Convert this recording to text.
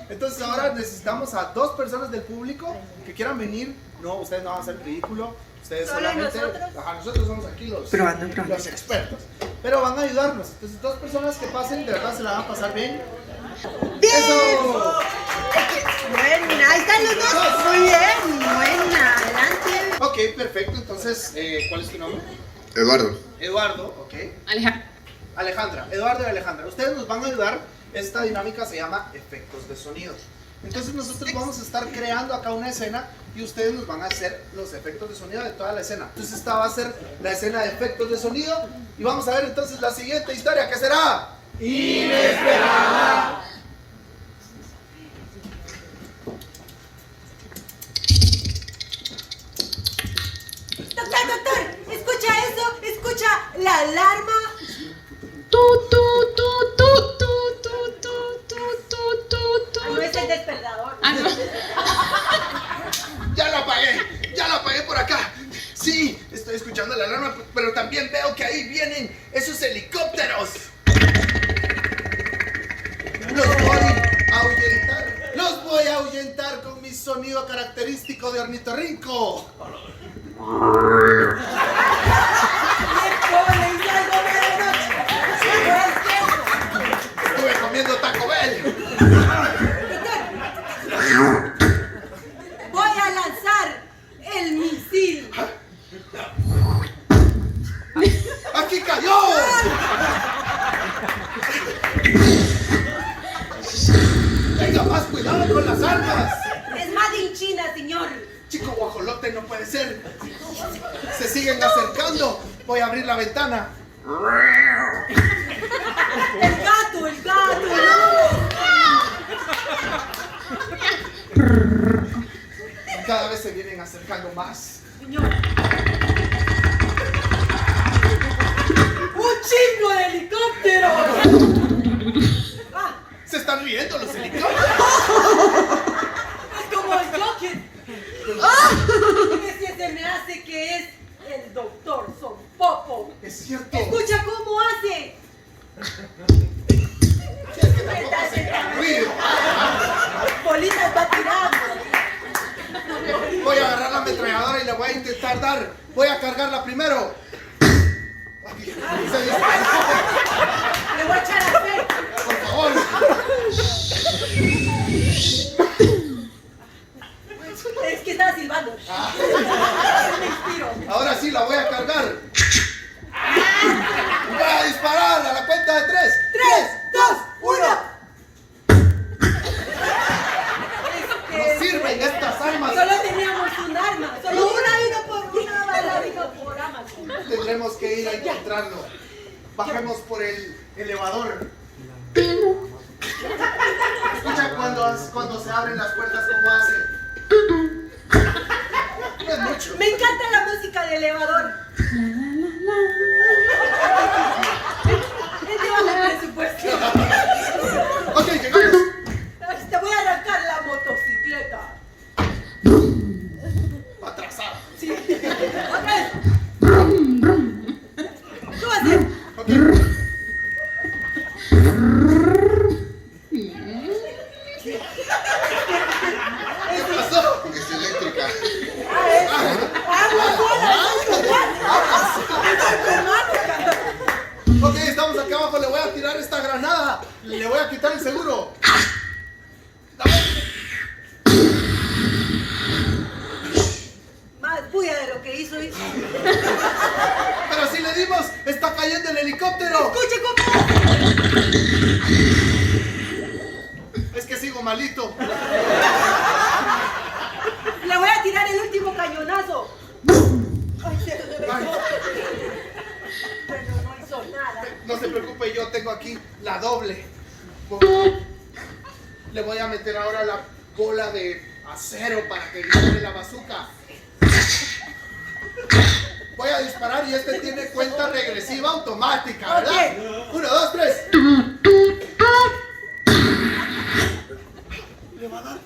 entonces ahora necesitamos a 2 personas del público que quieran venir. No, ustedes no van a hacer ridículo. Ustedes ¿Solo solamente. nosotros? Ajá, nosotros somos aquí los expertos. Pero van a ayudarnos. Entonces, 2 personas que pasen, de verdad se la van a pasar bien. ¡Bien! ¡Eso! Buena, ahí están los 2. Muy bien, buena, adelante. Ok, perfecto. Entonces, ¿cuál es tu nombre? Eduardo. Eduardo, ok. Alejandra. Eduardo y Alejandra. Ustedes nos van a ayudar. Esta dinámica se llama efectos de sonido. Entonces nosotros vamos a estar creando acá una escena y ustedes nos van a hacer los efectos de sonido de toda la escena. Entonces esta va a ser la escena de efectos de sonido y vamos a ver entonces la siguiente historia, que será inesperada. Doctor, escucha eso, escucha la alarma. No es el despertador. Ya la apagué por acá. Sí, estoy escuchando la alarma, pero también veo que ahí vienen esos helicópteros. Los voy a ahuyentar con mi sonido característico de ornitorrinco. Estuve comiendo Taco Bell. Voy a lanzar el misil. ¡Aquí cayó! Tenga más cuidado con las armas. Es Made in China, señor. Chico guajolote, no puede ser. Se siguen acercando. Voy a abrir la ventana. El gato, Cada vez se vienen acercando más. señor. ¡Un chingo de helicópteros! Se están riendo los helicópteros. Es como el Joker. Ese se me hace que es el doctor Son Popo. Es cierto. Escucha cómo hace. Es que tampoco hace gran ruido. Bolitas va tirando. Voy a agarrar la ametralladora y le voy a intentar dar. Voy a cargarla primero. Se dispara. Le voy a echar a fe. Por favor. Es que estaba silbando. Me inspiro. Ahora sí la voy a cargar. Voy a disparar a la cuenta de 3. 3, 2, 1. No sirven estas armas. Solo teníamos un arma. Solo una vino por una bala vino por Amazon. Tendremos que ir a encontrarlo. Bajemos por el elevador. Escucha cuando se abren las puertas, cómo hace. No es mucho. Me encanta la música de elevador. Es de bajo presupuesto. Ok, llegamos. Te voy a arrancar la motocicleta. Atrasado. Sí. Otra vez. Tú vas a hacer. Ok. ¿Qué pasó? Es eléctrica. Ok, estamos acá abajo. Le voy a tirar esta granada. Le voy a quitar el seguro. Más bulla de lo que hizo. Pero si le dimos, está cayendo el helicóptero. Escuche cómo. Es que sigo malito. Le voy a tirar el último cañonazo. Ay, se reventó. Ay. Pero no hizo nada. No se preocupe, yo tengo aquí la doble. Le voy a meter ahora la bola de acero para que dispare la bazooka. Voy a disparar y este tiene cuenta regresiva automática, ¿verdad? 1, 2, 3. Le va a dar.